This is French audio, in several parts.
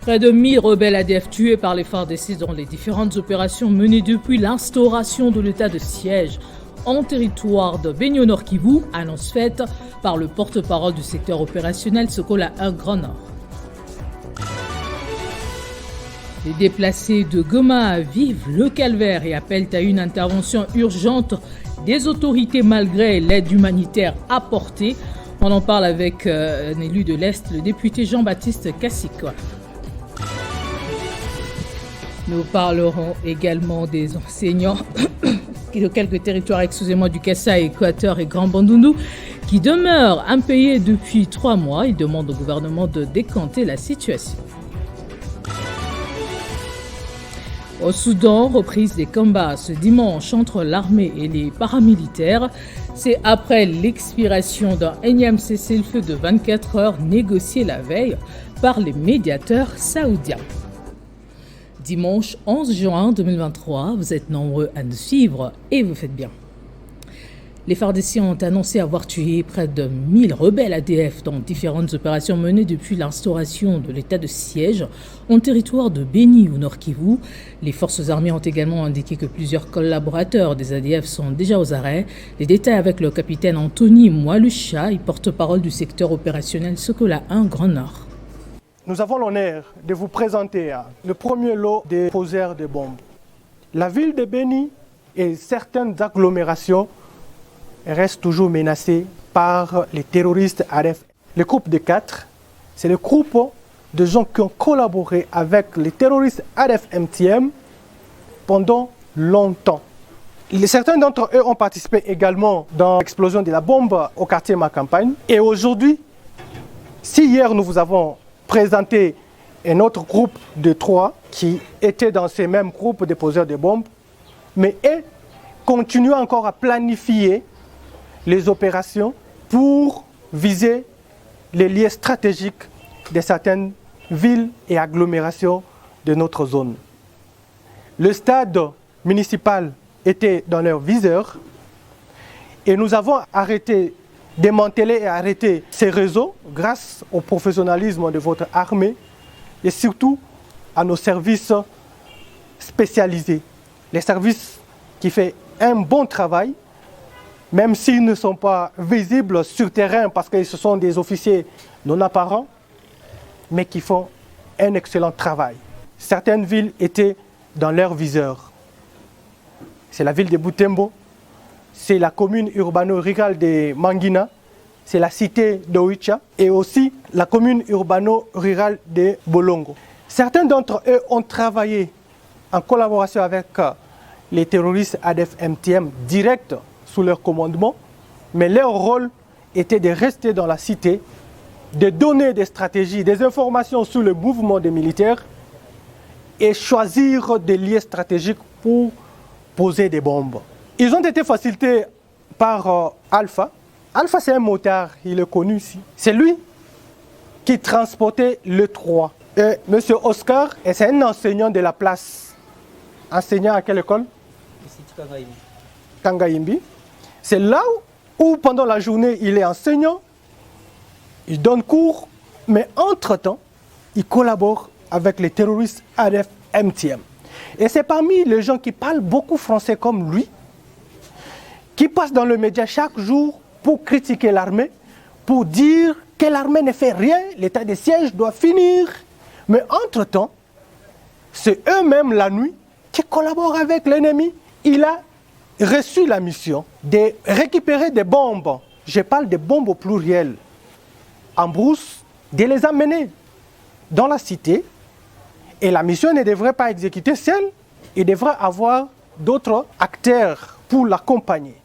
Près de 1000 rebelles ADF tués par les FARDC dans les différentes opérations menées depuis l'instauration de l'état de siège en territoire de Béni au Nord Kivu, annonce faite par le porte-parole du secteur opérationnel Sokola 1 Grand Nord. Les déplacés de Goma vivent le calvaire et appellent à une intervention urgente des autorités malgré l'aide humanitaire apportée. On en parle avec un élu de l'Est, le député Jean-Baptiste Kassiko. Nous parlerons également des enseignants de quelques territoires, du Kassai, Équateur et Grand Bandundu, qui demeurent impayés depuis 3 mois. Ils demandent au gouvernement de décanter la situation. Au Soudan, reprise des combats ce dimanche entre l'armée et les paramilitaires. C'est après l'expiration d'un énième cessez-le-feu de 24 heures négocié la veille par les médiateurs saoudiens. Dimanche 11 juin 2023, vous êtes nombreux à nous suivre et vous faites bien. Les FARDC ont annoncé avoir tué près de 1000 rebelles ADF dans différentes opérations menées depuis l'instauration de l'état de siège en territoire de Béni au Nord Kivu. Les forces armées ont également indiqué que plusieurs collaborateurs des ADF sont déjà aux arrêts. Les détails avec le capitaine Anthony Mwalusha, porte-parole du secteur opérationnel Sokola 1 Grand Nord. Nous avons l'honneur de vous présenter le premier lot des poseurs de bombes. La ville de Béni et certaines agglomérations restent toujours menacées par les terroristes ADF. Le groupe de 4, c'est le groupe de gens qui ont collaboré avec les terroristes ADF-MTM pendant longtemps. Certains d'entre eux ont participé également dans l'explosion de la bombe au quartier Ma Campagne. Et aujourd'hui, si hier nous vous avons présenté un autre groupe de 3 qui était dans ces mêmes groupes de poseurs de bombes, mais eux continuent encore à planifier les opérations pour viser les lieux stratégiques de certaines villes et agglomérations de notre zone. Le stade municipal était dans leur viseur et nous avons démantelé et arrêté ces réseaux grâce au professionnalisme de votre armée et surtout à nos services spécialisés. Les services qui font un bon travail, même s'ils ne sont pas visibles sur terrain parce que ce sont des officiers non apparents, mais qui font un excellent travail. Certaines villes étaient dans leur viseur. C'est la ville de Butembo, c'est la commune urbano-rurale de Mangina, c'est la cité d'Oicha et aussi la commune urbano-rurale de Bolongo. Certains d'entre eux ont travaillé en collaboration avec les terroristes ADF-MTM direct sous leur commandement, mais leur rôle était de rester dans la cité, de donner des stratégies, des informations sur le mouvement des militaires et choisir des lieux stratégiques pour poser des bombes. Ils ont été facilités par Alpha. Alpha, c'est un motard, il est connu ici. C'est lui qui transportait le 3. Et Monsieur Oscar, c'est un enseignant de la place. Enseignant à quelle école? Kangaimbi. C'est là où pendant la journée, il est enseignant, il donne cours, mais entre-temps, il collabore avec les terroristes ADF-MTM. Et c'est parmi les gens qui parlent beaucoup français comme lui, qui passent dans le média chaque jour pour critiquer l'armée, pour dire que l'armée ne fait rien, l'état de siège doit finir. Mais entre-temps, c'est eux-mêmes la nuit qui collaborent avec l'ennemi. Il a reçu la mission de récupérer des bombes, je parle de bombes au pluriel, en brousse, de les amener dans la cité. Et la mission ne devrait pas exécuter seule, il devrait avoir d'autres acteurs pour l'accompagner.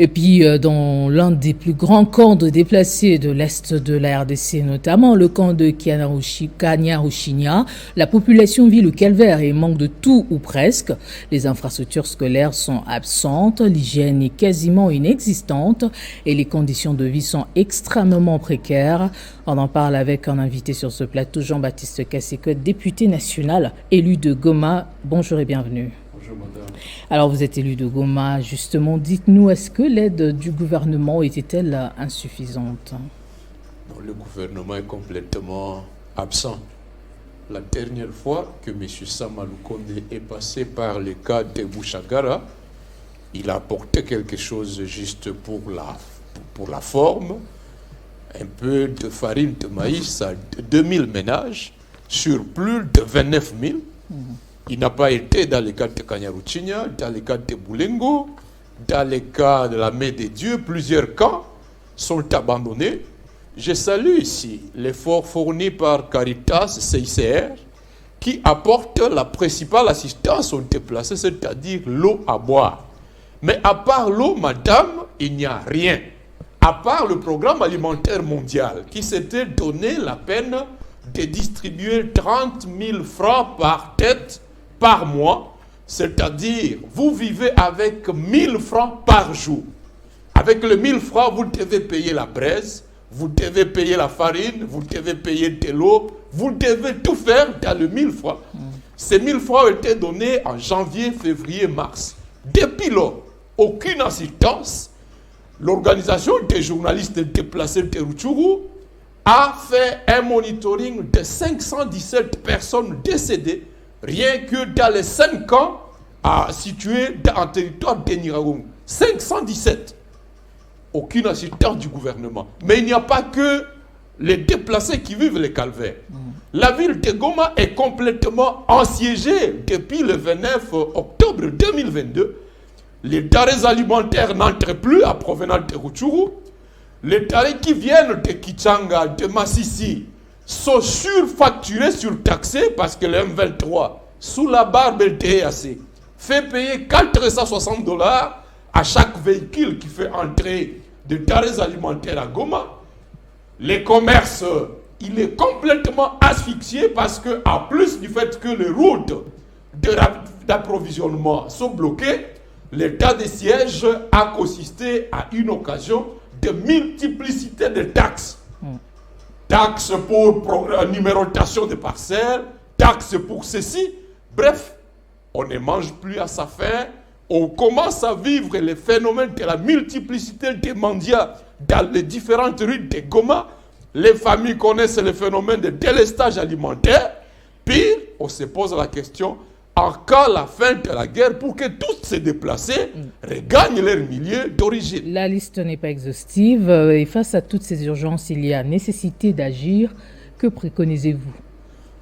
Et puis, dans l'un des plus grands camps de déplacés de l'Est de la RDC, notamment le camp de Kanyaruchinya, la population vit le calvaire et manque de tout ou presque. Les infrastructures scolaires sont absentes, l'hygiène est quasiment inexistante et les conditions de vie sont extrêmement précaires. On en parle avec un invité sur ce plateau, Jean-Baptiste Kassiko, député national, élu de Goma. Bonjour et bienvenue. Bonjour madame. Alors vous êtes élu de Goma, justement, dites-nous, est-ce que l'aide du gouvernement était-elle insuffisante? Non, le gouvernement est complètement absent. La dernière fois que M. Samalou Kondé est passé par le cas de Bouchagara, il a apporté quelque chose juste pour la forme, un peu de farine de maïs à 2000 ménages sur plus de 29 000. Il n'a pas été dans le cas de Kanyaruchinya, dans le cas de Boulengo, dans le cas de la Main des Dieux. Plusieurs camps sont abandonnés. Je salue ici l'effort fourni par Caritas CICR qui apporte la principale assistance aux déplacés, c'est-à-dire l'eau à boire. Mais à part l'eau, madame, il n'y a rien. À part le programme alimentaire mondial qui s'était donné la peine de distribuer 30 000 francs par tête par mois, c'est-à-dire vous vivez avec 1000 francs par jour. Avec les 1000 francs, vous devez payer la braise, vous devez payer la farine, vous devez payer de l'eau, vous devez tout faire dans le 1000 francs. Ces 1000 francs ont été donnés en janvier, février, mars. Depuis lors, aucune assistance. L'organisation des journalistes déplacés de Rutshuru a fait un monitoring de 517 personnes décédées, rien que dans les 5 camps situés en territoire de Niragung. 517. Aucune assistance du gouvernement. Mais il n'y a pas que les déplacés qui vivent les calvaires. La ville de Goma est complètement assiégée depuis le 29 octobre 2022. Les denrées alimentaires n'entrent plus à provenance de Rutshuru. Les denrées qui viennent de Kichanga, de Massissi, sont surfacturés, surtaxés parce que le M23, sous la barbe LTAC, fait payer 460 $ à chaque véhicule qui fait entrer des denrées alimentaires à Goma. Les commerces, il est complètement asphyxié parce que, en plus du fait que les routes d'approvisionnement sont bloquées, l'état de siège a consisté à une occasion de multiplicité de taxes. Taxes pour numérotation des parcelles, taxes pour ceci. Bref, on ne mange plus à sa faim. On commence à vivre les phénomènes de la multiplicité des mendiants dans les différentes rues de Goma. Les familles connaissent le phénomène de délestage alimentaire. Pire, on se pose la question, en cas la fin de la guerre, pour que tous ces déplacés regagnent leur milieu d'origine. La liste n'est pas exhaustive et face à toutes ces urgences, il y a nécessité d'agir. Que préconisez-vous?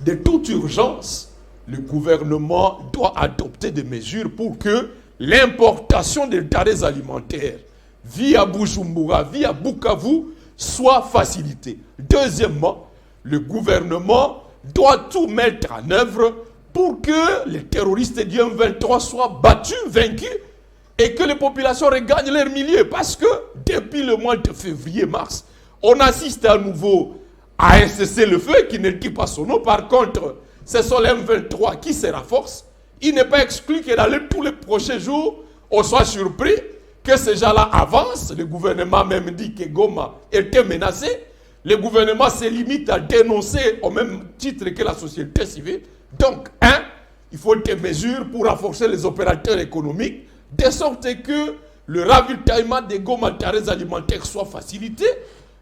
De toute urgence, le gouvernement doit adopter des mesures pour que l'importation des denrées alimentaires via Bujumbura, via Bukavu, soit facilitée. Deuxièmement, le gouvernement doit tout mettre en œuvre pour que les terroristes du M23 soient battus, vaincus, et que les populations regagnent leur milieu. Parce que depuis le mois de février-mars, on assiste à nouveau à un cessez-le-feu qui ne dit pas son nom. Par contre, ce sont les M23 qui se renforcent. Il n'est pas exclu que dans tous les prochains jours, on soit surpris que ces gens-là avancent. Le gouvernement même dit que Goma était menacé. Le gouvernement se limite à dénoncer au même titre que la société civile. Donc, il faut des mesures pour renforcer les opérateurs économiques, de sorte que le ravitaillement des Goma denrées alimentaires soit facilité.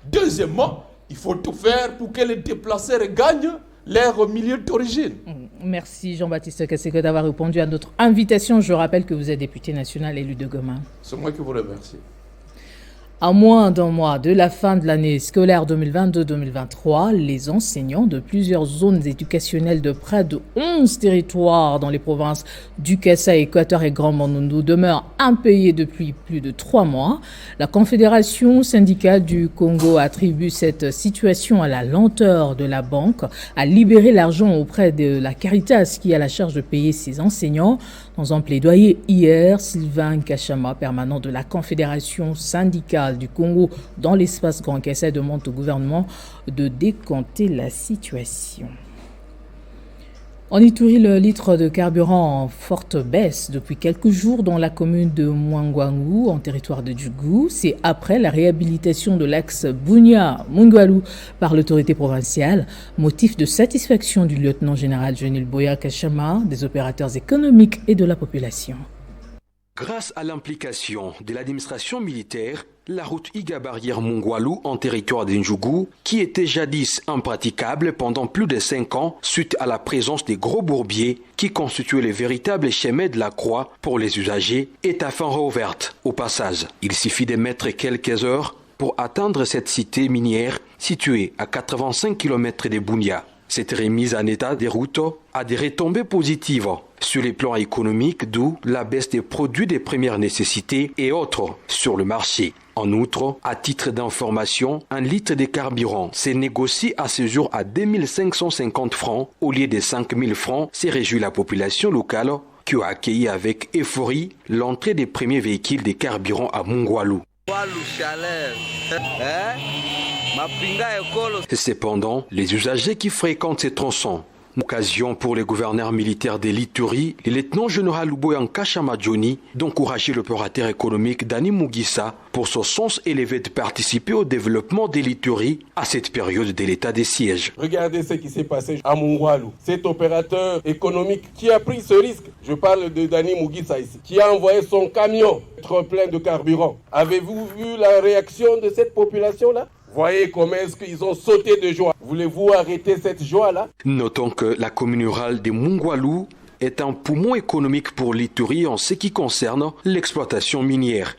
Deuxièmement, il faut tout faire pour que les déplacés regagnent leur milieu d'origine. Merci Jean-Baptiste Kaseko d'avoir répondu à notre invitation. Je rappelle que vous êtes député national élu de Goma. C'est moi qui vous remercie. À moins d'un mois de la fin de l'année scolaire 2022-2023, les enseignants de plusieurs zones éducationnelles de près de 11 territoires dans les provinces du Kasaï, Équateur et Grand Bandundu demeurent impayés depuis plus de 3 mois. La Confédération syndicale du Congo attribue cette situation à la lenteur de la banque à libérer l'argent auprès de la Caritas qui a la charge de payer ses enseignants. Dans un plaidoyer hier, Sylvain Kachama, permanent de la Confédération syndicale du Congo dans l'espace Grand Kasaï, demande au gouvernement de décanter la situation. En Ituri, le litre de carburant en forte baisse depuis quelques jours dans la commune de Mwangwangu, en territoire de Djougou. C'est après la réhabilitation de l'axe Bunia-Mungwalu par l'autorité provinciale, motif de satisfaction du lieutenant-général Jonil Boya Kachama, des opérateurs économiques et de la population. Grâce à l'implication de l'administration militaire, la route Iga-Barrière-Mungwalu en territoire d'Ndjougou, qui était jadis impraticable pendant plus de 5 ans suite à la présence des gros bourbiers qui constituaient le véritable chemin de la croix pour les usagers, est enfin rouverte au passage. Il suffit de mettre quelques heures pour atteindre cette cité minière située à 85 km de Bunia. Cette remise en état des routes a des retombées positives sur les plans économiques, d'où la baisse des produits de première nécessité et autres sur le marché. En outre, à titre d'information, 1 litre de carburant se négocie à ce jour à 2550 francs au lieu de 5000 francs, s'est réjoui la population locale qui a accueilli avec euphorie l'entrée des premiers véhicules de carburant à Mungwalu. Cependant, les usagers qui fréquentent ces tronçons, occasion pour les gouverneurs militaires de l'Ituri, le lieutenant-général Luboyan Kashamadjoni, d'encourager l'opérateur économique Dani Mugisa pour son sens élevé de participer au développement de l'Ituri à cette période de l'état de siège. Regardez ce qui s'est passé à Mungwalu. Cet opérateur économique qui a pris ce risque, je parle de Dani Mugisa ici, qui a envoyé son camion trop plein de carburant. Avez-vous vu la réaction de cette population-là ? Voyez comment est-ce qu'ils ont sauté de joie. Voulez-vous arrêter cette joie-là? Notons que la commune rurale de Mungwalu est un poumon économique pour l'Ituri en ce qui concerne l'exploitation minière.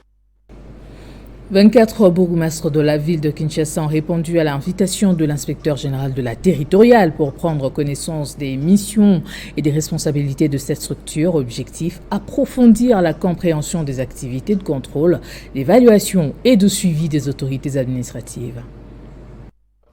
24 bourgmestres de la ville de Kinshasa ont répondu à l'invitation de l'inspecteur général de la territoriale pour prendre connaissance des missions et des responsabilités de cette structure. Objectif, approfondir la compréhension des activités de contrôle, d'évaluation et de suivi des autorités administratives.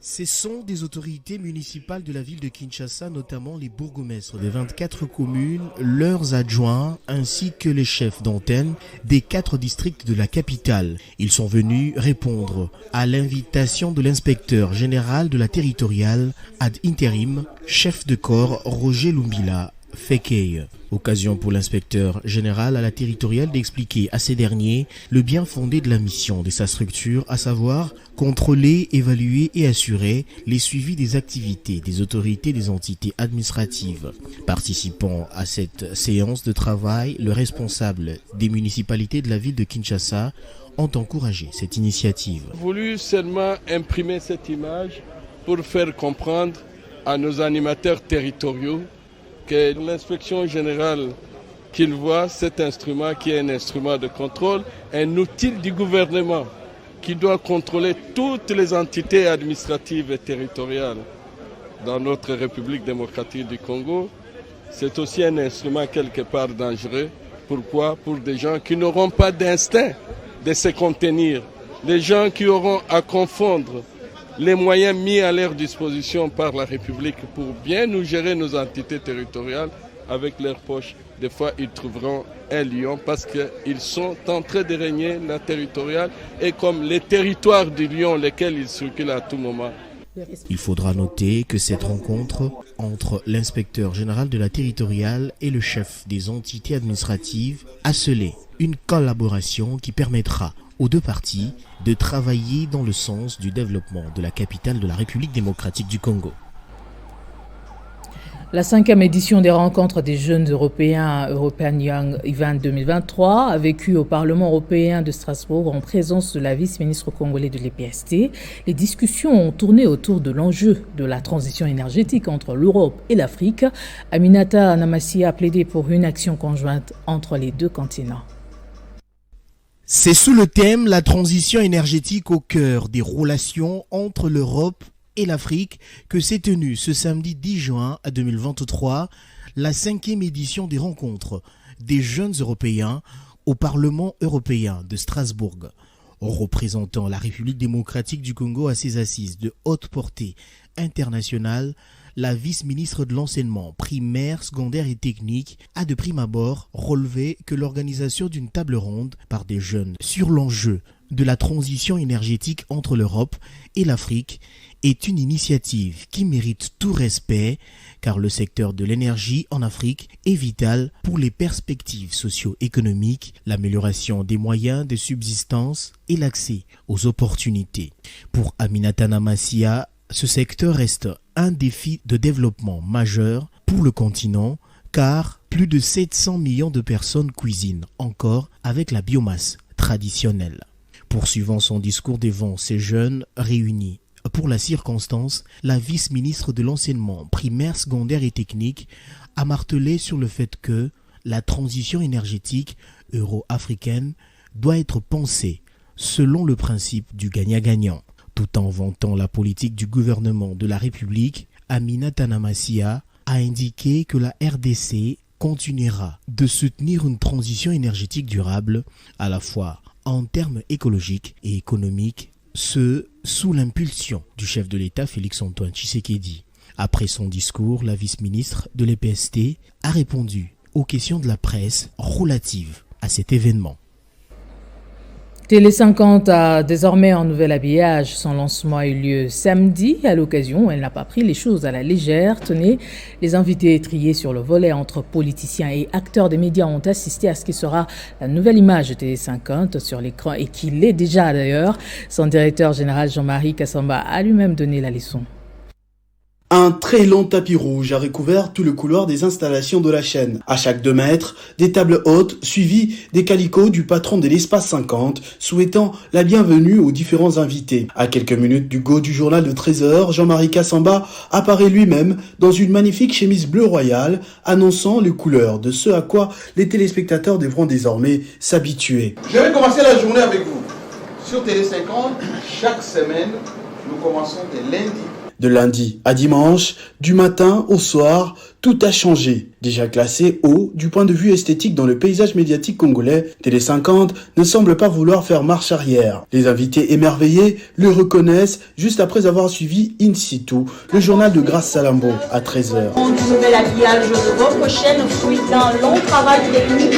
Ce sont des autorités municipales de la ville de Kinshasa, notamment les bourgmestres des 24 communes, leurs adjoints, ainsi que les chefs d'antenne des 4 districts de la capitale. Ils sont venus répondre à l'invitation de l'inspecteur général de la territoriale ad intérim, chef de corps Roger Lumbila Fekeye. Occasion pour l'inspecteur général à la territoriale d'expliquer à ces derniers le bien fondé de la mission de sa structure, à savoir contrôler, évaluer et assurer les suivis des activités des autorités des entités administratives. Participant à cette séance de travail, le responsable des municipalités de la ville de Kinshasa ont encouragé cette initiative. J'ai voulu seulement imprimer cette image pour faire comprendre à nos animateurs territoriaux que l'inspection générale qu'ils voient cet instrument qui est un instrument de contrôle, un outil du gouvernement qui doit contrôler toutes les entités administratives et territoriales dans notre République démocratique du Congo. C'est aussi un instrument quelque part dangereux. Pourquoi? Pour des gens qui n'auront pas d'instinct de se contenir, des gens qui auront à confondre les moyens mis à leur disposition par la République pour bien nous gérer nos entités territoriales avec leurs poches. Des fois, ils trouveront un lion parce qu'ils sont en train de régner la territoriale et comme les territoires du lion, lesquels ils circulent à tout moment. Il faudra noter que cette rencontre entre l'inspecteur général de la territoriale et le chef des entités administratives a scellé une collaboration qui permettra aux deux parties de travailler dans le sens du développement de la capitale de la République démocratique du Congo. La 5e édition des rencontres des jeunes européens European Young Event 2023 a vécu au Parlement européen de Strasbourg en présence de la vice-ministre congolais de l'EPST. Les discussions ont tourné autour de l'enjeu de la transition énergétique entre l'Europe et l'Afrique. Aminata Anamassia a plaidé pour une action conjointe entre les deux continents. C'est sous le thème « La transition énergétique au cœur des relations entre l'Europe et l'Afrique » que s'est tenue ce samedi 10 juin 2023 la 5e édition des rencontres des jeunes européens au Parlement européen de Strasbourg. Représentant la République démocratique du Congo à ses assises de haute portée internationale, la vice-ministre de l'enseignement primaire, secondaire et technique a de prime abord relevé que l'organisation d'une table ronde par des jeunes sur l'enjeu de la transition énergétique entre l'Europe et l'Afrique est une initiative qui mérite tout respect car le secteur de l'énergie en Afrique est vital pour les perspectives socio-économiques, l'amélioration des moyens de subsistance et l'accès aux opportunités. Pour Aminata Anamassia, ce secteur reste un défi de développement majeur pour le continent car plus de 700 millions de personnes cuisinent encore avec la biomasse traditionnelle. Poursuivant son discours devant ces jeunes réunis pour la circonstance, la vice-ministre de l'enseignement primaire, secondaire et technique a martelé sur le fait que la transition énergétique euro-africaine doit être pensée selon le principe du gagnant-gagnant. Tout en vantant la politique du gouvernement de la République, Aminata Namasia a indiqué que la RDC continuera de soutenir une transition énergétique durable à la fois en termes écologiques et économiques, ce sous l'impulsion du chef de l'État Félix-Antoine Tshisekedi. Après son discours, la vice-ministre de l'EPST a répondu aux questions de la presse relatives à cet événement. Télé 50 a désormais un nouvel habillage. Son lancement a eu lieu samedi. À l'occasion, elle n'a pas pris les choses à la légère. Tenez, les invités triés sur le volet entre politiciens et acteurs des médias ont assisté à ce qui sera la nouvelle image de Télé 50 sur l'écran et qui l'est déjà d'ailleurs. Son directeur général Jean-Marie Kassamba a lui-même donné la leçon. Un très long tapis rouge a recouvert tout le couloir des installations de la chaîne. À chaque 2 mètres, des tables hautes suivies des calicots du patron de l'espace 50, souhaitant la bienvenue aux différents invités. À quelques minutes du go du journal de 13h, Jean-Marie Kassamba apparaît lui-même dans une magnifique chemise bleu royal, annonçant les couleurs de ce à quoi les téléspectateurs devront désormais s'habituer. Je vais commencer la journée avec vous. Sur Télé 50, chaque semaine, nous commençons dès lundi. De lundi à dimanche, du matin au soir, tout a changé. Déjà classé haut du point de vue esthétique dans le paysage médiatique congolais, Télé 50 ne semble pas vouloir faire marche arrière. Les invités émerveillés le reconnaissent juste après avoir suivi in situ le journal de Grace Salambo à 13h.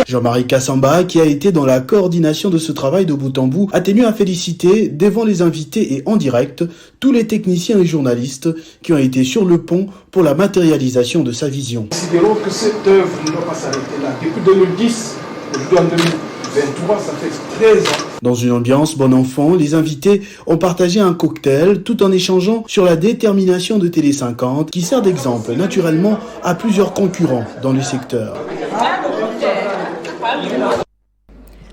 Jean-Marie Kassamba, qui a été dans la coordination de ce travail de bout en bout, a tenu à féliciter devant les invités et en direct tous les techniciens et journalistes qui ont été sur le pont pour la matérialisation de sa vision. Considérons que cette œuvre ne doit pas s'arrêter là. Depuis 2010, aujourd'hui en 2023, ça fait 13 ans. Dans une ambiance bon enfant, les invités ont partagé un cocktail tout en échangeant sur la détermination de Télé 50 qui sert d'exemple naturellement à plusieurs concurrents dans le secteur.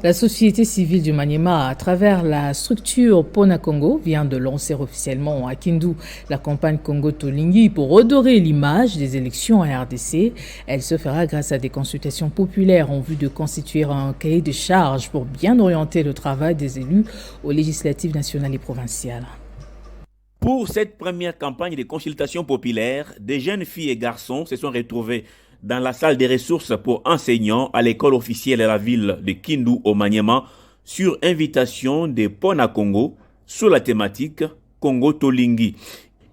La société civile du Maniema, à travers la structure Pona Congo, vient de lancer officiellement à Kindu la campagne Congo Tolingi pour redorer l'image des élections en RDC. Elle se fera grâce à des consultations populaires en vue de constituer un cahier de charges pour bien orienter le travail des élus aux législatives nationales et provinciales. Pour cette première campagne de consultation populaire, des jeunes filles et garçons se sont retrouvés dans la salle des ressources pour enseignants à l'école officielle de la ville de Kindu au Maniema sur invitation des Pona Congo sur la thématique Congo Tolingi.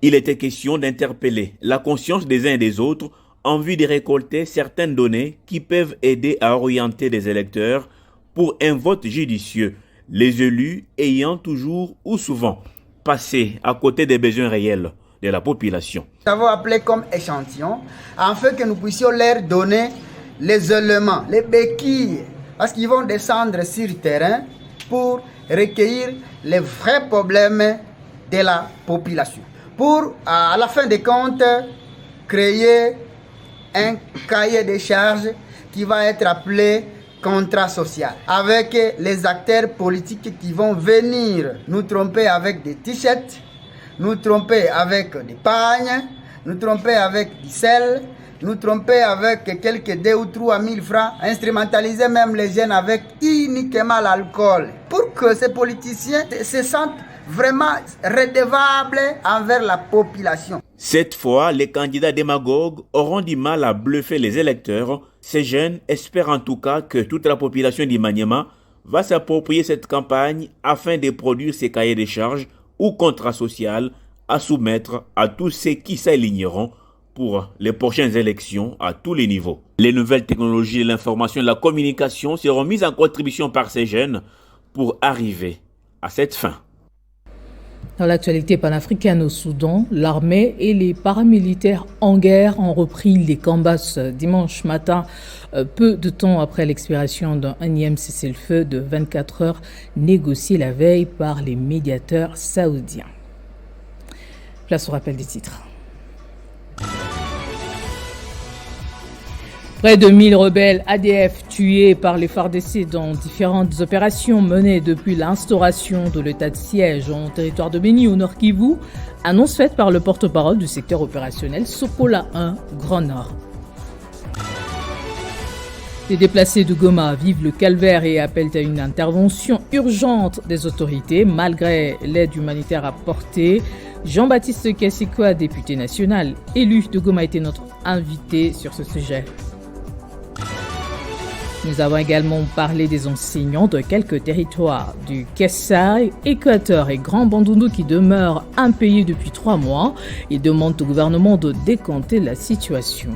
Il était question d'interpeller la conscience des uns et des autres en vue de récolter certaines données qui peuvent aider à orienter des électeurs pour un vote judicieux, les élus ayant toujours ou souvent passé à côté des besoins réels de la population. Nous avons appelé comme échantillon afin que nous puissions leur donner les éléments, les béquilles, parce qu'ils vont descendre sur le terrain pour recueillir les vrais problèmes de la population. Pour, à la fin des comptes, créer un cahier de charges qui va être appelé contrat social, avec les acteurs politiques qui vont venir nous tromper avec des t-shirts, nous tromper avec des pagnes, nous tromper avec du sel, nous tromper avec quelques 2 ou 3 000 francs, instrumentaliser même les jeunes avec uniquement l'alcool, pour que ces politiciens se sentent vraiment redevables envers la population. Cette fois, les candidats démagogues auront du mal à bluffer les électeurs. Ces jeunes espèrent en tout cas que toute la population du Maniema va s'approprier cette campagne afin de produire ces cahiers de charges ou contrat social à soumettre à tous ceux qui s'aligneront pour les prochaines élections à tous les niveaux. Les nouvelles technologies de l'information et de la communication seront mises en contribution par ces jeunes pour arriver à cette fin. Dans l'actualité panafricaine au Soudan, l'armée et les paramilitaires en guerre ont repris les combats ce dimanche matin, peu de temps après l'expiration d'un énième cessez-le-feu de 24 heures négocié la veille par les médiateurs saoudiens. Place au rappel des titres. Près de 1000 rebelles ADF tués par les FARDC dans différentes opérations menées depuis l'instauration de l'état de siège en territoire de Béni au Nord Kivu, annonce faite par le porte-parole du secteur opérationnel Sokola 1 Grand Nord. Les déplacés de Goma vivent le calvaire et appellent à une intervention urgente des autorités malgré l'aide humanitaire apportée. Jean-Baptiste Kasikoa, député national élu de Goma, était notre invité sur ce sujet. Nous avons également parlé des enseignants de quelques territoires du Kassai, Équateur et Grand Bandundu qui demeurent impayés depuis 3 mois. Ils demandent au gouvernement de décanter la situation.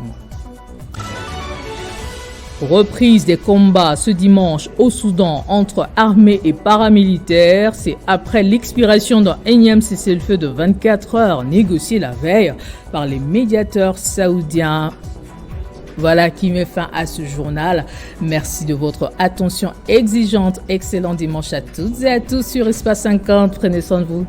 Reprise des combats ce dimanche au Soudan entre armées et paramilitaires. C'est après l'expiration d'un énième cessez-le-feu de 24 heures négocié la veille par les médiateurs saoudiens. Voilà qui met fin à ce journal. Merci de votre attention exigeante. Excellent dimanche à toutes et à tous sur Espace 50. Prenez soin de vous.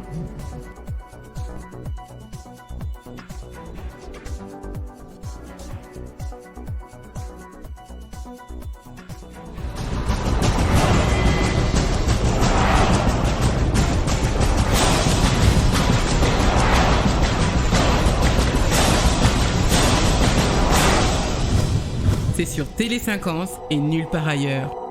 C'est sur Télé 50 et nulle part ailleurs.